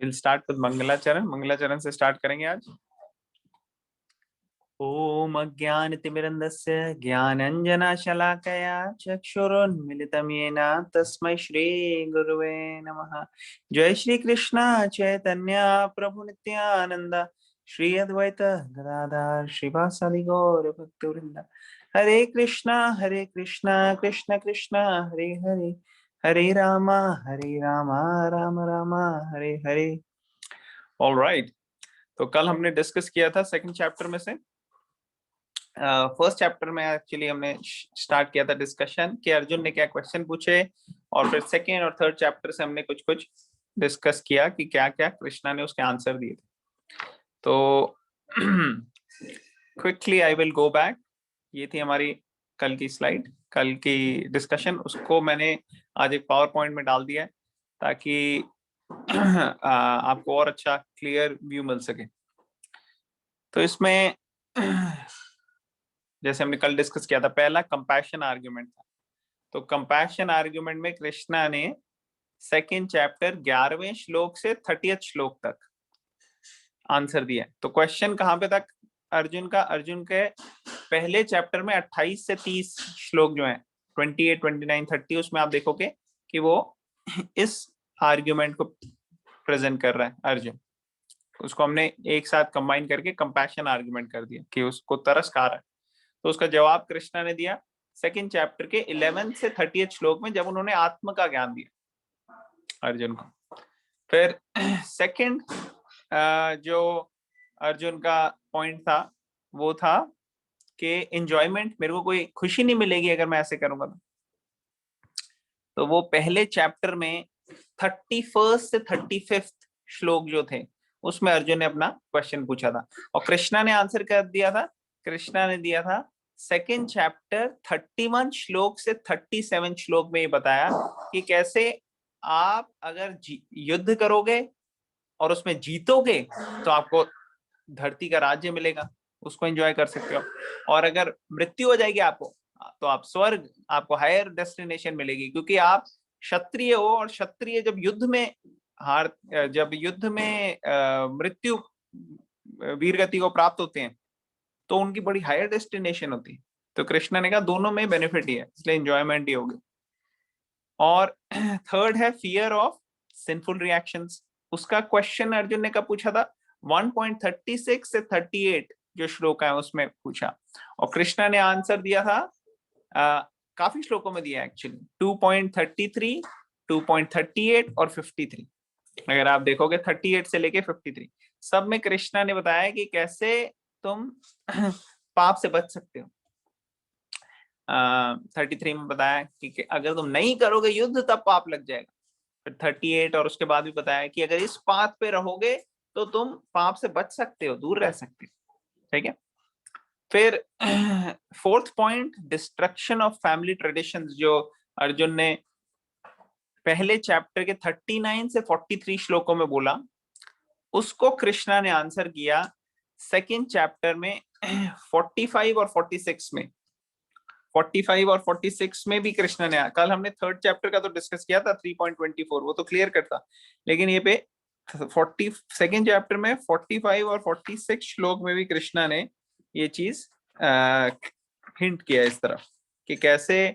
Will start with मंगलाचरण। मंगलाचरण से स्टार्ट करेंगे आज। ओम अज्ञानतिमिरन्धस्य ज्ञानञ्जनशलाकया चक्षुरुन्मिलितं येन तस्मै श्रीगुरुवे नमः। जय श्री कृष्ण चैतन्य प्रभु नित्यानंद श्री अद्वैत गदाधर श्रीवासादि गौर भक्तवृंद। हरे कृष्णा कृष्ण कृष्ण हरे हरे, हरे रामा राम राम हरे हरे। ऑलराइट, तो कल हमने डिस्कस किया था सेकंड चैप्टर में से। फर्स्ट चैप्टर में एक्चुअली हमने स्टार्ट किया था डिस्कशन कि अर्जुन ने क्या क्वेश्चन पूछे, और फिर सेकेंड और थर्ड चैप्टर से हमने कुछ कुछ डिस्कस किया कि क्या क्या कृष्णा ने उसके आंसर दिए थे। तो quickly I will go back. ये थी हमारी कल की स्लाइड, कल की डिस्कशन। उसको मैंने आज एक पावर पॉइंट में डाल दिया है ताकि आपको और अच्छा क्लियर व्यू मिल सके। तो इसमें जैसे हमने कल डिस्कस किया था, पहला कंपैशन आर्ग्यूमेंट था। तो कंपैशन आर्ग्यूमेंट में कृष्णा ने सेकेंड चैप्टर 11वें श्लोक से 30th श्लोक तक आंसर दिया। तो क्वेश्चन कहां पे तक अर्जुन का? अर्जुन के पहले चैप्टर में 28 से 30 श्लोक जो हैं, 28, 29, 30, उसमें आप देखोगे कि वो इस आर्ग्यूमेंट को प्रेजेंट कर रहा है अर्जुन। उसको हमने एक साथ कंबाइन करके कंपैशन आर्ग्यूमेंट कर दिया कि उसको तरस खा रहा है। तो उसका जवाब कृष्णा ने दिया सेकंड चैप्टर के 11 से 30th श्लोक में, जब उन्होंने आत्म का ज्ञान दिया अर्जुन को। फिर सेकंड जो अर्जुन का पॉइंट था वो था कि एंजॉयमेंट, मेरे को कोई खुशी नहीं मिलेगी अगर मैं ऐसे करूंगा। तो वो पहले चैप्टर में 31st से 35th श्लोक जो थे उसमें अर्जुन ने अपना क्वेश्चन पूछा था, और कृष्णा ने आंसर कर दिया था। कृष्णा ने दिया था सेकेंड चैप्टर 31 श्लोक से 37 श्लोक में ये बताया कि कैसे आप अगर युद्ध करोगे और उसमें जीतोगे तो आपको धरती का राज्य मिलेगा, उसको एंजॉय कर सकते हो। और अगर मृत्यु हो जाएगी आपको, तो आप स्वर्ग, आपको हायर डेस्टिनेशन मिलेगी, क्योंकि आप क्षत्रिय हो, और क्षत्रिय जब युद्ध में मृत्यु वीरगति को प्राप्त होते हैं तो उनकी बड़ी हायर डेस्टिनेशन होती है। तो कृष्ण ने कहा दोनों में बेनिफिट ही है, इसलिए एंजॉयमेंट ही होगी। और थर्ड है फियर ऑफ सिंफुल रिएक्शंस। उसका क्वेश्चन अर्जुन ने कब पूछा था? 1.36 से 38 जो श्लोक है उसमें पूछा, और कृष्णा ने आंसर दिया था काफी श्लोकों में दिया एक्चुअली, 2.33, 2.38 और 53। अगर आप देखोगे 38 से लेके 53 सब में कृष्णा ने बताया कि कैसे तुम पाप से बच सकते हो। 33 में बताया कि अगर तुम नहीं करोगे युद्ध तब पाप लग जाएगा। फिर 38 और उसके बाद भी बताया कि अगर इस पाथ पे रहोगे तो तुम पाप से बच सकते हो, दूर रह सकते हो। ठीक है। फिर fourth point, destruction of family traditions, जो अर्जुन ने पहले चैप्टर के 39 से 43 श्लोकों में बोला, उसको कृष्णा ने आंसर किया सेकेंड चैप्टर में 45 और 46 में। 45 और 46 में भी कृष्ण ने, कल हमने थर्ड चैप्टर का तो डिस्कस किया था 3.24, वो तो क्लियर करता, लेकिन ये पे 42nd चैप्टर में 45 और 46 श्लोक में भी कृष्णा ने ये चीज हिंट किया इस तरफ कि कैसे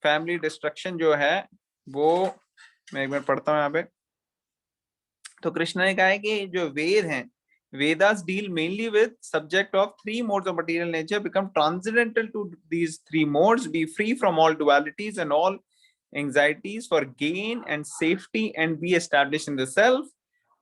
फैमिली डिस्ट्रक्शन जो है वो, मैं एक बार पढ़ता हूँ यहाँ पे। तो कृष्ण ने कहा है कि जो वेद हैं, Vedas deal mainly with subject of three modes of material nature, become transcendental to these three modes, be free from all dualities and all anxieties for gain and safety, and be established in the self.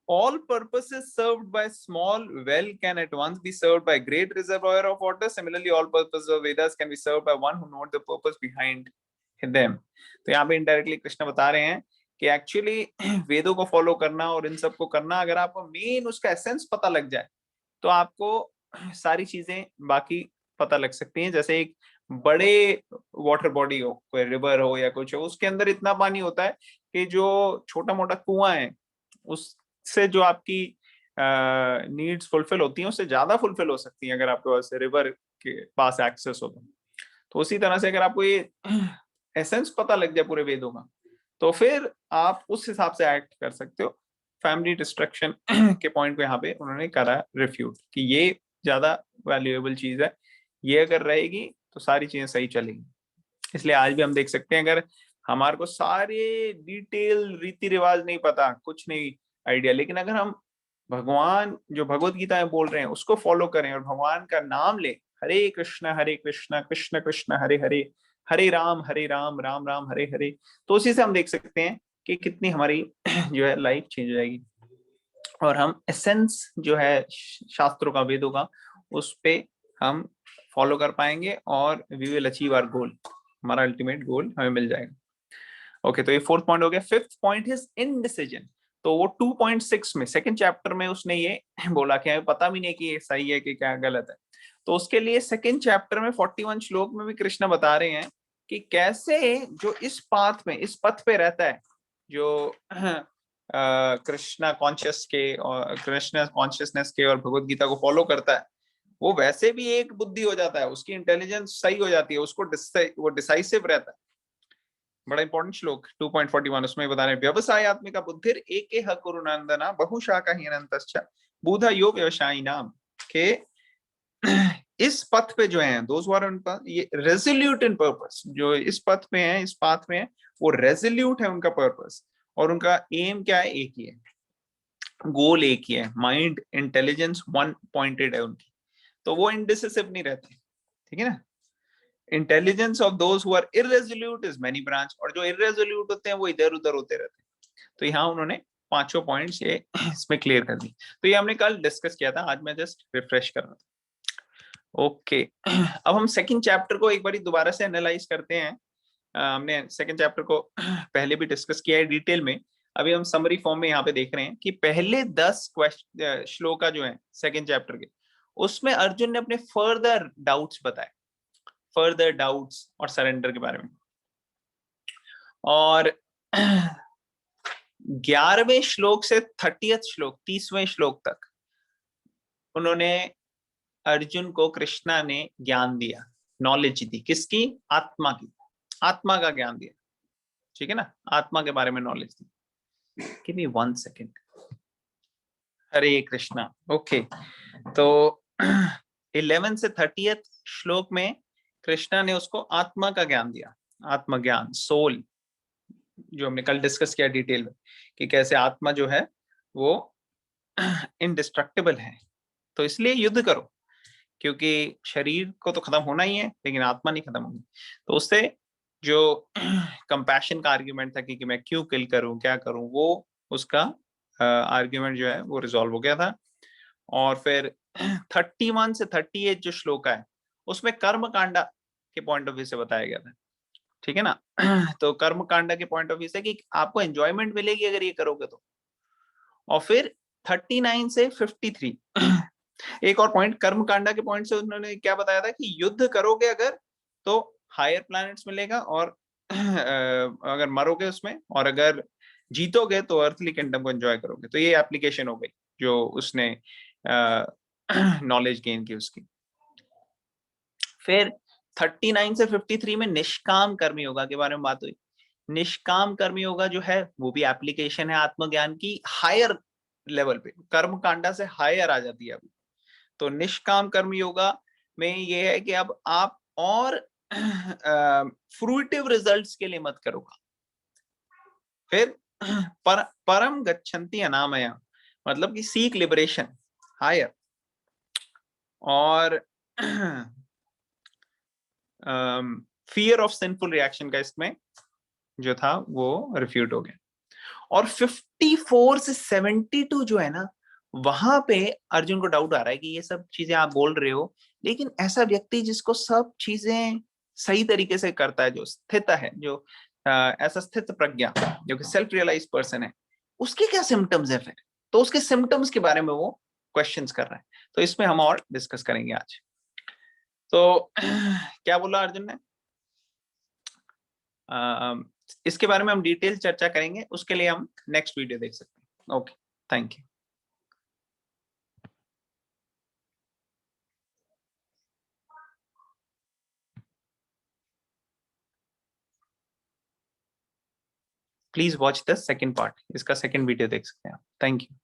All purposes served by small well can at once be served by great reservoir of water. Similarly, all purposes of Vedas can be served by one who knows the purpose behind them. तो यहाँ पे indirectly Krishna बता रहे हैं कि actually वेदों को follow करना और इन सब को करना, अगर आपको मेन उसका एसेंस पता लग जाए तो आपको सारी चीजें बाकी पता लग सकती हैं। जैसे एक बड़े वाटर बॉडी हो, कोई रिवर हो या कुछ हो, उसके अंदर इतना पानी होता है कि जो छोटा मोटा कुआं है उससे जो आपकी नीड्स फुलफिल होती हैं उससे ज्यादा फुलफिल हो सकती हैं अगर आपके पास रिवर के पास एक्सेस हो तो उसी तरह से अगर आपको ये एसेंस पता लग जाए पूरे वेदों का, तो फिर आप उस हिसाब से एक्ट कर सकते हो। फैमिली डिस्ट्रक्शन के पॉइंट को यहाँ पे उन्होंने करा रिफ्यूट कि ये ज्यादा वैल्यूएबल चीज है, ये अगर रहेगी तो सारी चीजें सही चलेगी। इसलिए आज भी हम देख सकते हैं, अगर हमारे को सारे डिटेल रीति रिवाज नहीं पता, कुछ नहीं आइडिया, लेकिन अगर हम भगवान जो भगवत गीता में बोल रहे हैं उसको फॉलो करें और भगवान का नाम ले, हरे कृष्ण कृष्ण कृष्ण हरे हरे, हरे राम राम राम हरे हरे, तो उसी से हम देख सकते हैं कि कितनी हमारी जो है लाइफ चेंज हो जाएगी और हम एसेंस जो है शास्त्रों का, वेदों का, उस पे हम फॉलो कर पाएंगे और we will achieve our goal, हमारा अल्टीमेट गोल हमें मिल जाएगा। ओके, तो ये फोर्थ पॉइंट हो गया। Fifth point is indecision. तो वो 2.6 में सेकंड चैप्टर में उसने ये बोला कि हमें पता भी नहीं कि ये सही है कि क्या गलत है। तो उसके लिए सेकंड चैप्टर में 41 श्लोक में भी कृष्ण बता रहे हैं कि कैसे जो इस पाथ में, इस पथ पे रहता है, जो कृष्णा कॉन्शियस के और कृष्ण कॉन्शियसनेस के और भगवत गीता को फॉलो करता है, वो वैसे भी एक बुद्धि हो जाता है, उसकी इंटेलिजेंस सही हो जाती है, उसको वो डिसाइसिव रहता है। बड़ा इंपॉर्टेंट श्लोक 2.41 उसमें बता रहे हैं, व्यवसाय आत्मिका बुद्धिर एकेह कुरुनंदना बहुशाखा हीनंतश्च बुधा यो व्यवसायी नाम के इस पथ पे जो है दोज आर ये रेजोल्यूट इन पर्पस, जो इस पथ पे है, इस पाथ में है, वो रेजोल्यूट है उनका पर्पस, और उनका एम क्या है, एक ही है, गोल एक ही है, माइंड इंटेलिजेंस वन पॉइंटेड है उनकी, तो वो इनडिसिसिव नहीं रहते, ठीक है ना। Intelligence of those who are irresolute is many branch, और जो इररेजोल्यूट होते हैं वो इधर उधर होते रहते हैं। तो यहाँ उन्होंने पांचों पॉइंट्स ये इसमें क्लियर कर दी। तो ये हमने कल डिस्कस किया था, आज मैं जस्ट रिफ्रेश कर रहा था। ओके, अब हम सेकंड चैप्टर को एक बार दोबारा से एनालाइज करते हैं। हमने सेकंड चैप्टर को पहले भी डिस्कस किया है डिटेल में, अभी हम समरी फॉर्म में यहाँ पे देख रहे हैं कि पहले 10 क्वेश्चन श्लोका जो है सेकंड चैप्टर के, उसमें अर्जुन ने अपने फर्दर डाउट्स बताए, फर्दर डाउट्स और सरेंडर के बारे में। और 11वें श्लोक से 30th श्लोक, 30वें श्लोक तक उन्होंने अर्जुन को, कृष्णा ने ज्ञान दिया, नॉलेज दी, किसकी, आत्मा की, आत्मा का ज्ञान दिया, ठीक है ना, आत्मा के बारे में नॉलेज दी। Give me 1 second. Hare Krishna. Okay, तो 11 से 30th श्लोक में कृष्णा ने उसको आत्मा का ज्ञान दिया, आत्मज्ञान, सोल, जो हमने कल डिस्कस किया डिटेल में कि कैसे आत्मा जो है वो इनडिस्ट्रक्टिबल है, तो इसलिए युद्ध करो, क्योंकि शरीर को तो खत्म होना ही है लेकिन आत्मा नहीं खत्म होगी। तो उससे जो कंपैशन का आर्ग्यूमेंट था कि मैं क्यों किल करूं, क्या करूं, वो उसका आर्ग्यूमेंट जो है वो रिजॉल्व हो गया था। और फिर 31 से 38 जो श्लोक है उसमें कर्म कांडा के पॉइंट ऑफ व्यू से बताया गया था, ठीक है ना। तो कर्म कांडा के पॉइंट ऑफ व्यू से कि आपको एंजॉयमेंट मिलेगी अगर ये करोगे तो। और फिर 39 से 53 एक और पॉइंट कर्म कांडा के पॉइंट से उन्होंने क्या बताया था कि युद्ध करोगे अगर तो हायर प्लैनेट्स मिलेगा, और अगर मरोगे उसमें, और अगर जीतोगे तो अर्थली किंगडम को एंजॉय करोगे। तो ये एप्लीकेशन हो गई जो उसने नॉलेज गेन की उसकी। फिर 39 से 53 में निष्काम कर्मी योगा के बारे में बात हुई। निष्काम कर्मी योगा जो है वो भी एप्लीकेशन है आत्मज्ञान की, हायर लेवल पे, कर्म कांडा से हायर आ जाती है अभी। तो निष्काम कर्म योगा में ये है कि अब आप और फ्रूटिव रिजल्ट्स के लिए मत करोगा। फिर परम गच्छन्ति अनामया, मतलब कि सीक लिबरेशन, हायर। और फियर ऑफ सिंफुल रिएक्शन का इसमें जो था वो रिफ्यूट हो गया। और 54 से 72 जो है ना, वहां पे अर्जुन को डाउट आ रहा है कि ये सब चीजें आप बोल रहे हो, लेकिन ऐसा व्यक्ति जिसको सब चीजें सही तरीके से करता है, जो स्थित है, जो ऐसा स्थित प्रज्ञा, जो कि सेल्फ रियलाइज पर्सन है, उसके क्या सिम्टम्स है फिर। तो उसके सिम्टम्स के बारे में वो क्वेश्चंस कर रहा है। तो इसमें हम और डिस्कस करेंगे आज। तो क्या बोला अर्जुन ने, इसके बारे में हम डिटेल चर्चा करेंगे, उसके लिए हम नेक्स्ट वीडियो देख सकते हैं। Okay, thank you. Please watch the second part, इसका सेकंड वीडियो देख सकते हैं आप। Thank you.